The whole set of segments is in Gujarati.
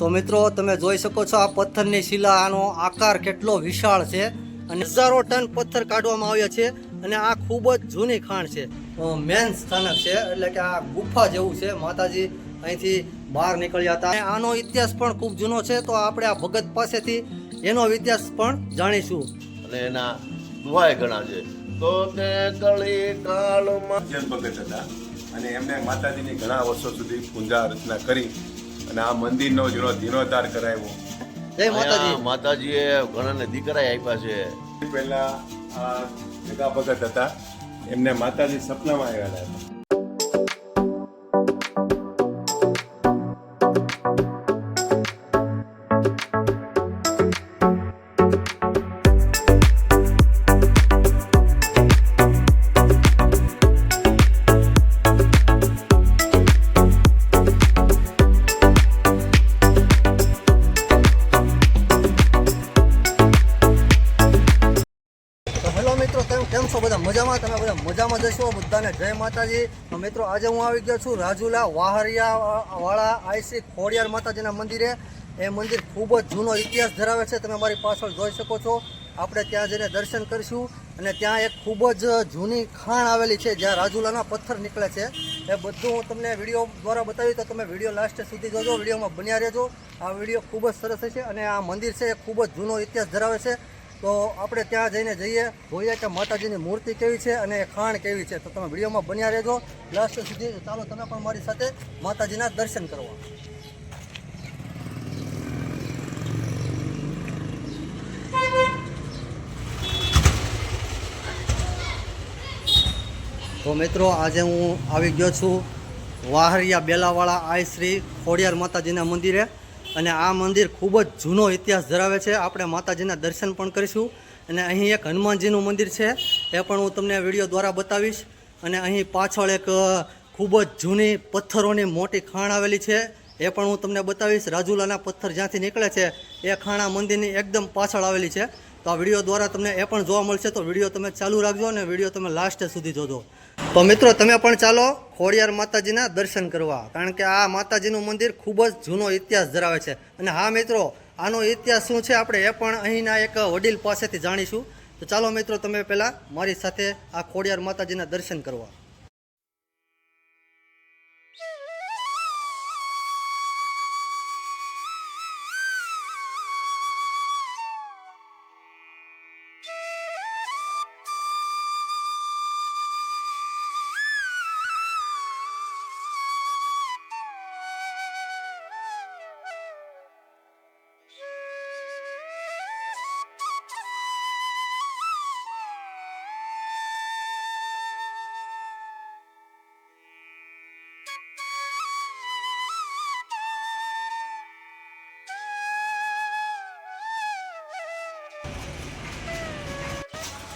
તો મિત્રો તમે જોઈ શકો છો આ પથ્થરની શિલા, આનો આકાર કેટલો વિશાળ છે અને હજારો ટન પથ્થર કાઢવામાં આવ્યા છે અને આ ખૂબ જ જૂની ખાણ છે, મેન સ્થાનક છે, એટલે કે આ ગુફા જેવું છે. માતાજી અહીંથી બહાર નીકળ્યા હતા. આનો ઇતિહાસ પણ ખૂબ જૂનો છે, તો આપણે આ ભગત પાસેથી એનો ઇતિહાસ પણ જાણીશું. અને એના દુહાય ઘણા છે. તો તે કળી કાળમાં જૈન ભગત હતા અને એમને માતાજીની ઘણા વર્ષો સુધી પૂજા અર્ચના કરી અને આ મંદિરનો જીર્ણોદ્ધાર કરાવ્યો. જય માતાજી. માતાજીએ ઘણાને દીકરા આપ્યા છે. પહેલા આ જગા ભગત હતા, એમને માતાજી સપનામાં આવેલા હતા. કેમ છો બધા? મજામાં? તમે બધા મજામાં જશો. બધાને જય માતાજી. તો મિત્રો આજે હું આવી ગયો છું રાજુલા વાહરિયા વાળા આઈસી ખોડિયાર માતાજીના મંદિરે. એ મંદિર ખૂબ જ જૂનો ઇતિહાસ ધરાવે છે, તમે મારી પાછળ જોઈ શકો છો. આપણે ત્યાં જઈને દર્શન કરીશું અને ત્યાં એક ખૂબ જ જૂની ખાણ આવેલી છે જ્યાં રાજુલાના પથ્થર નીકળે છે. એ બધું હું તમને વિડીયો દ્વારા બતાવી, તો તમે વિડીયો લાસ્ટ સુધી જોજો, વિડીયોમાં બન્યા રહેજો. આ વિડીયો ખૂબ જ સરસ છે અને આ મંદિર છે એ ખૂબ જ જૂનો ઇતિહાસ ધરાવે છે. તો આપણે ત્યાં જઈને જોઈએ કે માતાજીની મૂર્તિ કેવી છે અને ખાણ કેવી છે. તો તમે વિડીયોમાં બન્યા રહેજો લાસ્ટ સુધી. ચાલો તમે પણ મારી સાથે માતાજીના દર્શન કરવા. તો મિત્રો આજે હું આવી ગયો છું વાહરિયા બેલાવાળા આઈ શ્રી ખોડિયાર માતાજીના મંદિરે અને આ મંદિર ખૂબ જ જૂનો ઇતિહાસ ધરાવે છે. આપણે માતાજીના દર્શન પણ કરીશું અને અહીં એક હનુમાનજીનું મંદિર છે, એ પણ હું તમને વિડીયો દ્વારા બતાવીશ. અને અહીં પાછળ એક ખૂબ જ જૂની પથ્થરોની મોટી ખાણ આવેલી છે, એ પણ હું તમને બતાવીશ. રાજુલાના પથ્થર જ્યાંથી નીકળે છે એ ખાણ આ મંદિરની એકદમ પાછળ આવેલી છે. તો આ વિડીયો દ્વારા તમને એ પણ જોવા મળશે. તો વિડીયો તમે ચાલુ રાખજો અને વિડીયો તમે લાસ્ટ સુધી જોજો. તો મિત્રો તમે પણ ચાલો ખોડિયાર માતાજીના દર્શન કરવા, કારણ કે આ માતાજીનું મંદિર ખૂબ જ જૂનો ઇતિહાસ ધરાવે છે. અને હા મિત્રો, આનો ઇતિહાસ શું છે આપણે એ પણ અહીંના એક વડીલ પાસેથી જાણીશું. તો ચાલો મિત્રો તમે પહેલાં મારી સાથે આ ખોડિયાર માતાજીના દર્શન કરવા.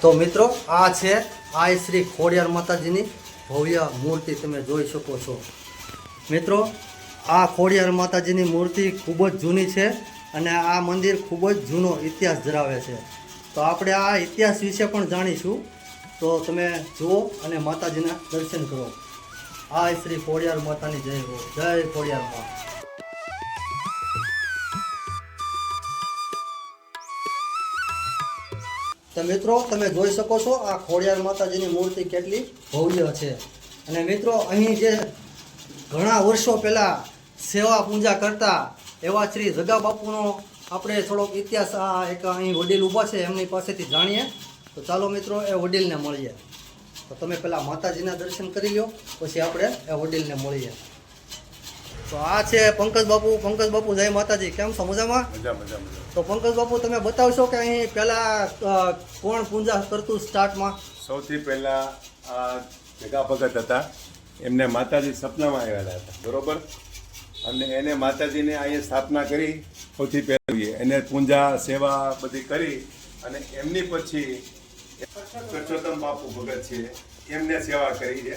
તો મિત્રો આ છે આઈ શ્રી ખોડિયાર માતાજીની ભવ્ય મૂર્તિ, તમે જોઈ શકો છો. મિત્રો આ ખોડિયાર માતાજીની મૂર્તિ ખૂબ જ જૂની છે અને આ મંદિર ખૂબ જ જૂનો ઇતિહાસ ધરાવે છે. તો આપણે આ ઇતિહાસ વિશે પણ જાણીશું. તો તમે જુઓ અને માતાજીના દર્શન કરો. આઈ શ્રી ખોડિયાર માતાની જય હો. જય ખોડિયાર મા. તો મિત્રો તમે જોઈ શકો છો આ ખોડિયાર માતાજીની મૂર્તિ કેટલી ભવ્ય છે. અને મિત્રો અહીં જે ઘણા વર્ષો પહેલાં સેવા પૂજા કરતા એવા શ્રી જગા બાપુનો આપણે થોડોક ઇતિહાસ આ એક અહીં વડીલ ઊભા છે એમની પાસેથી જાણીએ. તો ચાલો મિત્રો એ વડીલને મળીએ. તો તમે પહેલાં માતાજીના દર્શન કરી લો, પછી આપણે એ વડીલને મળીએ. તો આ છે પંકજ બાપુ. પંકજ બાપુ જય માતાજી. કેમ છો? મજામાં? મજા. તો પંકજ બાપુ તમે બતાવશો કે અહીં પહેલા કોણ પૂજા કરતું સ્ટાર્ટમાં? સૌથી પહેલા આ જગા ભગત હતા, એમને માતાજી સપનામાં આવેલા હતા, બરોબર. અને એને માતાજીને અહીંયા સ્થાપના કરી. સૌથી પહેલી એને પૂજા સેવા બધી કરી અને એમની પછી પરસોત્તમ બાપુ ભગત છે, એમને સેવા કરી છે.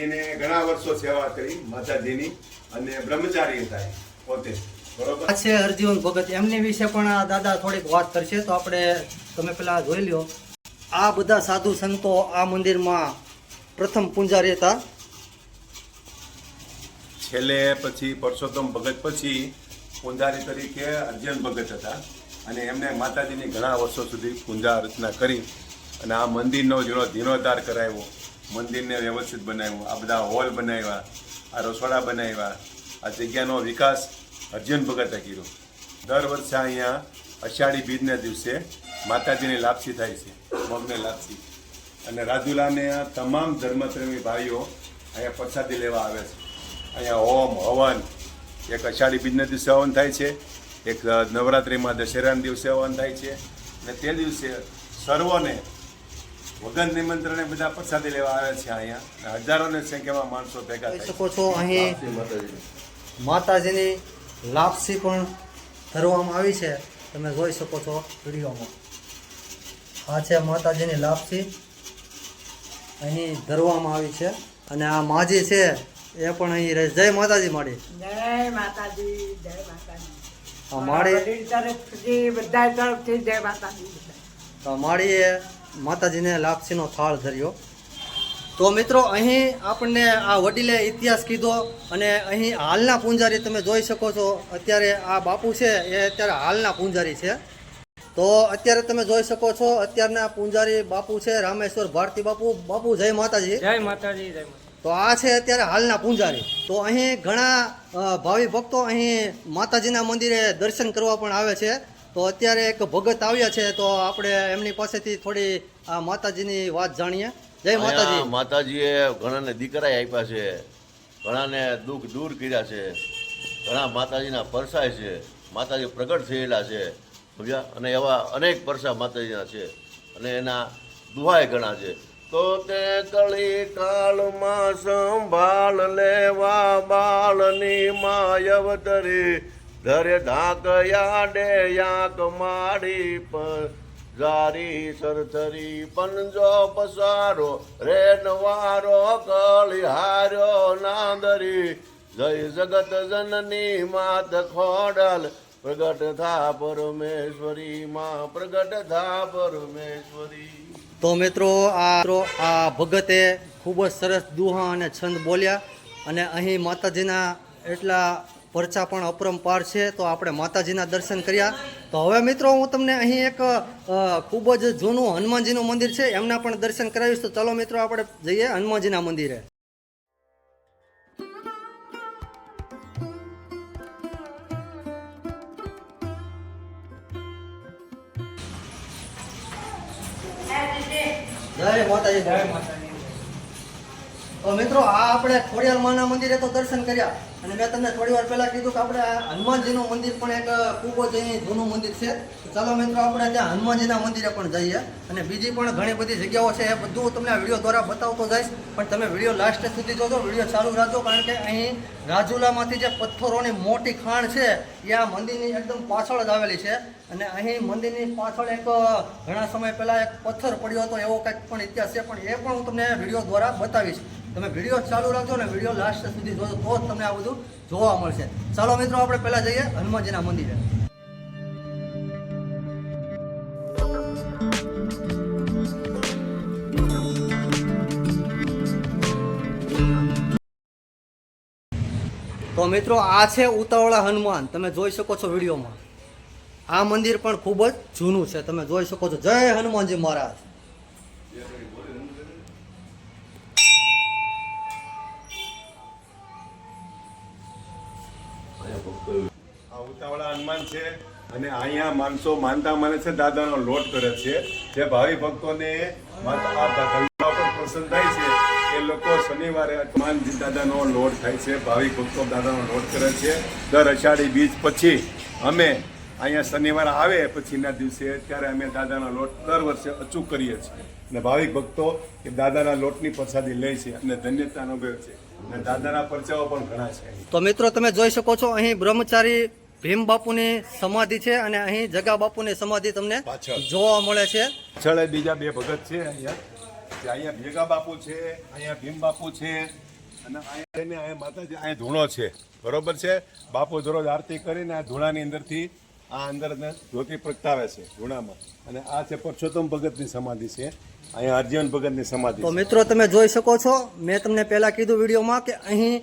એને ઘણા વર્ષો સેવા કરી માતાજીની અને બ્રહ્મચારી હતા પોતે, બરોબર. આ છે હરજીવન ભગત, એમની વિશે પણ દાદા થોડીક વાત કરશે. તો આપણે તમે પેલા જોઈ લ્યો. આ બધા સાધુ સંતો આ મંદિરમાં પ્રથમ પૂંજારી હતા. છેલ્લે પછી પરસોત્તમ ભગત પછી પૂંજારી તરીકે અર્જુન ભગત હતા અને એમને માતાજીની ઘણા વર્ષો સુધી પૂજા અર્ચના કરી અને આ મંદિરનો જીર્ણોદ્ધાર કરાવ્યો, મંદિરને વ્યવસ્થિત બનાવ્યું, આ બધા હોલ બનાવ્યા, આ રસોડા બનાવ્યા, આ જગ્યાનો વિકાસ અર્જુન ભગતે કર્યો. દર વર્ષે અહીંયા અષાઢી બીજના દિવસે માતાજીની લાપસી થાય છે, મગને લાપસી, અને રાજુલાને તમામ ધર્મપ્રેમી ભાઈઓ અહીંયા પ્રસાદી લેવા આવે છે. અહીંયા હોમ હવન, એક અષાઢી બીજના દિવસે હવન થાય છે, એક નવરાત્રિમાં દશેરાના દિવસે હવન થાય છે, અને તે દિવસે સર્વોને વગર નિમંત્રણે બધા પ્રસાદી લેવા આવે છે. અહીંયા હજારોની સંખ્યામાં માણસો ભેગા જોઈ થાય શકો છો અહીં માતાજી માતાજીની લાપસી પણ ધરવામાં આવી છે. તમે જોઈ શકો છો વિડીયોમાં. આ છે માતાજીની લાપસી અહીં ધરવામાં આવી છે અને આ માજી છે એ પણ અહીં રહે. જય માતાજી માડી. જય માતાજી, જય માતાજી. આ માડી વડીલ તરફથી બધા તરફથી જય માતાજી. તો માળીએ માતાજીને લાપસીનો થાળ ધર્યો. તો મિત્રો અહીં આપણને આ વડીલે ઇતિહાસ કીધો અને અહીં હાલના પૂંજારી તમે જોઈ શકો છો. અત્યારે આ બાપુ છે એ અત્યારે હાલના પૂંજારી છે. તો અત્યારે તમે જોઈ શકો છો અત્યારના પૂંજારી બાપુ છે રામેશ્વર ભારતી બાપુ. બાપુ જય માતાજી. જય માતાજી, જય માતાજી. તો આ છે અત્યારે હાલના પૂંજારી. તો અહીં ઘણા ભાવિ ભક્તો અહીં માતાજીના મંદિરે દર્શન કરવા પણ આવે છે. તો અત્યારે એક ભગત આવ્યા છે તો આપણે એમની પાસેથી થોડી આ માતાજીની વાત જાણીએ. જય માતાજી. અહીંયા માતાજીએ ઘણાને દીકરા આપ્યા છે, ઘણાને દુઃખ દૂર કર્યા છે, ઘણા માતાજીના પરસાય છે, માતાજી પ્રગટ થયેલા છે, સમજ્યા? અને એવા અનેક પરસા માતાજીના છે અને એના દુહાય ઘણા છે. તો તે કળી કાળમાં સંભાળ લેવા બાળની માય અવતરી, ધરે ઢાંકયા ડે યાક માડી પર જારી સરથરી પંજો પસારો રે નવારો કળી હાર્યો નાંદરી, જય જગત જનની માત ખોડલ પ્રગટ થા પરમેશ્વરી માં, પ્રગટ થા પરમેશ્વરી. તો મિત્રો આ ભગતે ખૂબ જ સરસ દુહા અને છંદ બોલ્યા અને અહીં માતાજીના એટલા પરચા પણ અપરંપાર છે. તો આપણે માતાજીના દર્શન કર્યા. તો હવે મિત્રો હું તમને અહીં એક ખૂબ જ જૂનું હનુમાનજીનું મંદિર છે એમના પણ દર્શન કરાવીશ. તો ચાલો મિત્રો આપણે જઈએ હનુમાનજીના મંદિરે. જય માતાજી. જય માતાજી. તો મિત્રો આ આપણે ખોડિયાર માના મંદિરે તો દર્શન કર્યા અને મેં તમને થોડી વાર પહેલા કીધું કે આપણે હનુમાનજીનું મંદિર પણ એક ખૂબ જ અહીં જૂનું મંદિર છે. તો ચાલો મિત્રો આપણે ત્યાં હનુમાનજીના મંદિરે પણ જઈએ અને બીજી પણ ઘણી બધી જગ્યાઓ છે એ બધું તમને આ વિડીયો દ્વારા બતાવતો જઈશ. પણ તમે વિડીયો લાસ્ટ સુધી જોજો, વિડીયો ચાલુ રાખજો, કારણ કે અહીં રાજુલામાંથી જે પથ્થરોની મોટી ખાણ છે એ આ મંદિરની એકદમ પાછળ જ આવેલી છે અને અહીં મંદિરની પાછળ એક ઘણા સમય પહેલાં એક પથ્થર પડ્યો હતો એવો કંઈક પણ ઇતિહાસ છે, પણ એ પણ હું તમને વિડીયો દ્વારા બતાવીશ. તમે વિડીયો ચાલુ રાખજો ને વિડીયો લાસ્ટ સુધી જોજો તો જ તમને આ બધું જોવા મળશે. ચાલો મિત્રો આપણે પહેલાં જઈએ હનુમાનજીના મંદિરે. તો મિત્રો આ છે ઉતાવળા હનુમાન. તમે જોઈ શકો છો વિડીયોમાં. આ મંદિર પણ ખૂબ જ જૂનું છે, તમે જોઈ શકો છો. જય હનુમાનજી મહારાજ. આ ઉતાવળા હનુમાન છે અને અહીંયા માણસો માનતા માને છે, દાદાનો લોટ કરે છે. જે ભાવિ ભક્તોને આ ધર્મમાં પણ પસંદ થાય છે એ લોકો શનિવારે હનુમાનજી દાદાનો લોટ થાય છે. ભાવિ ભક્તો દાદાનો લોટ કરે છે. દર અષાઢી બીજ પછી અમે અહીંયા શનિવાર આવે પછીના દિવસે ત્યારે અમે દાદાનો લોટ દર વર્ષે અચૂક કરીએ છીએ અને ભાવિક ભક્તો એ દાદાના લોટની પ્રસાદી લે છે અને ધન્યતા અનુભવે છે અને દાદાના પરચાઓ પણ ઘણા છે. તો મિત્રો તમે જોઈ શકો છો અહીં બ્રહ્મચારી ભીમ બાપુની સમાધિ છે અને અહીં જગા બાપુની સમાધિ તમને પાછળ જોવા મળે છે. પાછળ બીજા બે ભગત છે અહીંયા ભેગા બાપુ છે, અહીંયા ભીમ બાપુ છે અને અહીંયા માતાજી અહીંયા ધૂણો છે, બરોબર છે. બાપુ દરરોજ આરતી કરીને આ ધૂણાની અંદરથી આ અંદર જ્યોતિ પ્રગટાવે છે ધૂણામાં. અને આ છે પરસોત્તમ ભગતની સમાધિ છે, અહીંયા અર્જુન ભગતની સમાધિ. તો મિત્રો તમે જોઈ શકો છો, મેં તમને પહેલા કીધું વિડીયોમાં કે અહીં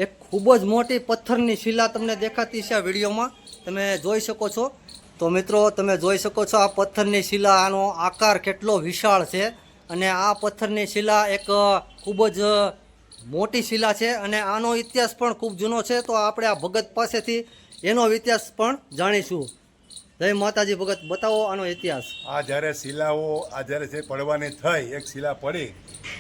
એક ખૂબ જ મોટી પથ્થરની શિલા તમને દેખાતી છે આ વિડીયોમાં. તમે જોઈ શકો છો. તો મિત્રો તમે જોઈ શકો છો આ પથ્થરની શિલા, આનો આકાર કેટલો વિશાળ છે અને આ પથ્થરની શિલા એક ખૂબ જ મોટી શિલા છે અને આનો ઇતિહાસ પણ ખૂબ જૂનો છે. તો આપણે આ ભગત પાસેથી એનો ઇતિહાસ પણ જાણીશું. જય માતાજી ભગત, બતાવો આનો ઇતિહાસ. આ જ્યારે શિલાઓ આ જ્યારે જે પડવાની થઈ, એક શિલા પડી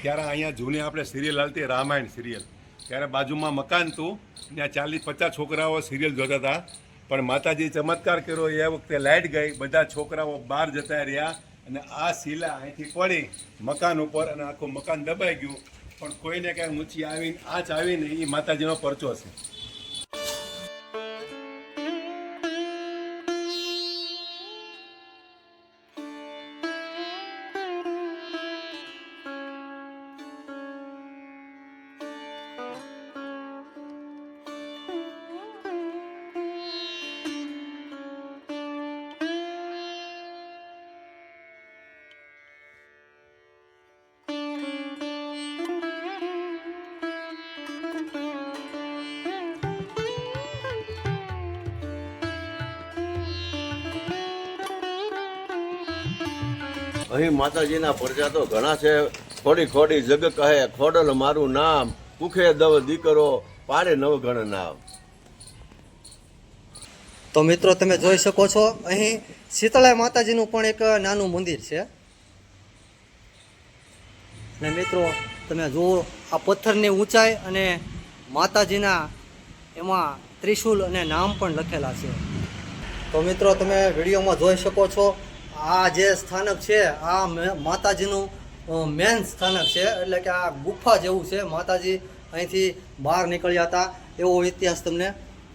ત્યારે અહીંયા જૂની આપણે સિરિયલ હાલતી, રામાયણ સિરિયલ, ત્યારે બાજુમાં મકાન હતું, ત્યાં 40-50 છોકરાઓ સિરિયલ જોતા હતા. પણ માતાજી ચમત્કાર કર્યો, એ વખતે લાઇટ ગઈ, બધા છોકરાઓ બહાર જતા રહ્યા અને આ શિલા અહીંથી પડી મકાન ઉપર અને આખું મકાન દબાઈ ગયું. પણ કોઈને કાંઈ ઊંચી આવીને આંચ આવીને એ માતાજીનો પરચો છે. અહીં માતાજીના પરચા તો ઘણા છે. ખોડી ખોડી જગ કહે ખોડલ મારું નામ, કુખે દવ દીકરો પાડે નવગણ નામ. તો મિત્રો તમે જોઈ શકો છો અહીં શીતળા માતાજીનું પણ એક નાનું મંદિર છે. અને મિત્રો તમે જુઓ આ પથ્થરની ઊંચાઈ અને માતાજીના એમાં ત્રિશુલ અને નામ પણ લખેલા છે. તો મિત્રો તમે વિડીયોમાં જોઈ શકો છો આ જે સ્થાનક છે આ માતાજીનું મેન સ્થાનક છે, એટલે કે આ ગુફા જેવું છે. માતાજી અહીંથી બહાર નીકળ્યા હતા એવો ઇતિહાસ તમને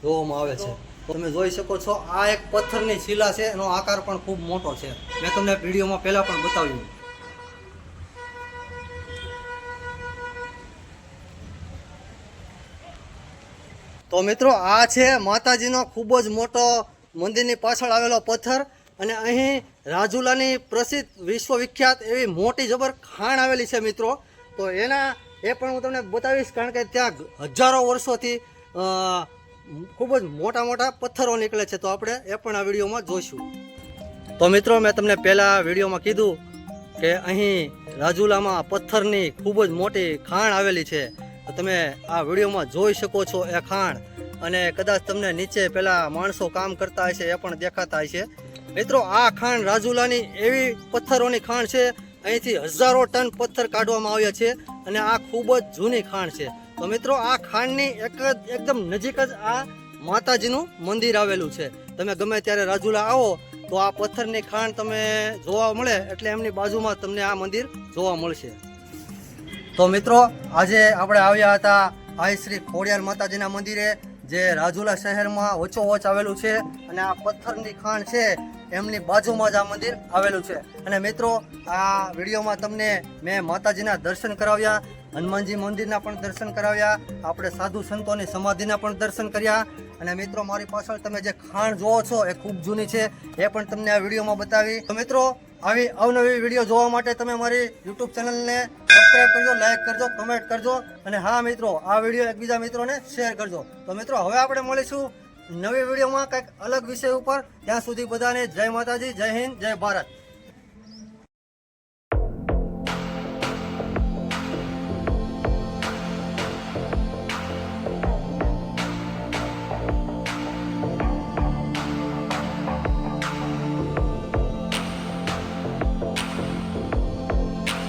જોવામાં આવે છે. તો તમે જોઈ શકો છો આ એક પથ્થરની શિલા છે, એનો આકાર પણ ખૂબ મોટો છે. મેં તમને વિડીયોમાં પહેલાં પણ બતાવ્યું. તો મિત્રો આ છે માતાજીનો ખૂબ જ મોટો મંદિરની પાછળ આવેલો પથ્થર અને અહીં રાજુલાની પ્રસિદ્ધ વિશ્વવિખ્યાત એવી મોટી જબર ખાણ આવેલી છે મિત્રો. તો એના એ પણ હું તમને બતાવીશ, કારણ કે ત્યાં હજારો વર્ષોથી ખૂબ જ મોટા મોટા પથ્થરો નીકળે છે. તો આપણે એ પણ આ વિડીયોમાં જોઈશું. તો મિત્રો મેં તમને પહેલાં વિડીયોમાં કીધું કે અહીં રાજુલામાં પથ્થરની ખૂબ જ મોટી ખાણ આવેલી છે. તો તમે આ વિડીયોમાં જોઈ શકો છો એ ખાણ, અને કદાચ તમને નીચે પેલા માણસો કામ કરતા હશે એ પણ દેખાતા હશે. મિત્રો આ ખાણ રાજુલાની એવી પથ્થરોની ખાણ છે, અહીંથી હજારો ટન પથ્થર કાઢવામાં આવ્યા છે અને આ ખૂબ જ જૂની ખાણ છે. તો મિત્રો આ ખાણની એકદમ નજીક જ આ માતાજીનું મંદિર આવેલું છે. તમે ગમે ત્યારે રાજુલા આવો તો આ પથ્થરની ખાણ તમે જોવા મળે એટલે એમની બાજુમાં તમને આ મંદિર જોવા મળશે. તો મિત્રો આજે આપણે આવ્યા હતા આઈ શ્રી ખોડિયાર માતાજીના મંદિરે, જે રાજુલા શહેરમાં વચ્ચોવચ આવેલું છે અને આ પથ્થરની ખાણ છે એમની બાજુમાં જ આ મંદિર આવેલું છે. અને મિત્રો આ વિડીયોમાં તમને મેં માતાજીના દર્શન કરાવ્યા, હનુમાનજી મંદિરના પણ દર્શન કરાવ્યા, આપણે સાધુ સંતોની સમાધિના પણ દર્શન કર્યા. અને મિત્રો મારી પાછળ તમે જે ખાણ જોવો છો એ ખૂબ જૂની છે, એ પણ તમને આ વિડીયોમાં બતાવી. તો મિત્રો આવી અવનવી વિડીયો જોવા માટે તમે મારી યુટ્યુબ ચેનલને સબસ્ક્રાઈબ કરજો, લાઈક કરજો, કમેન્ટ કરજો અને હા મિત્રો આ વિડીયો એકબીજા મિત્રોને શેર કરજો. તો મિત્રો હવે આપણે મળીશું નવી વિડીયોમાં કંઈક અલગ વિષય ઉપર. ત્યાં સુધી બધાને જય માતાજી, જય હિન્દ, જય ભારત.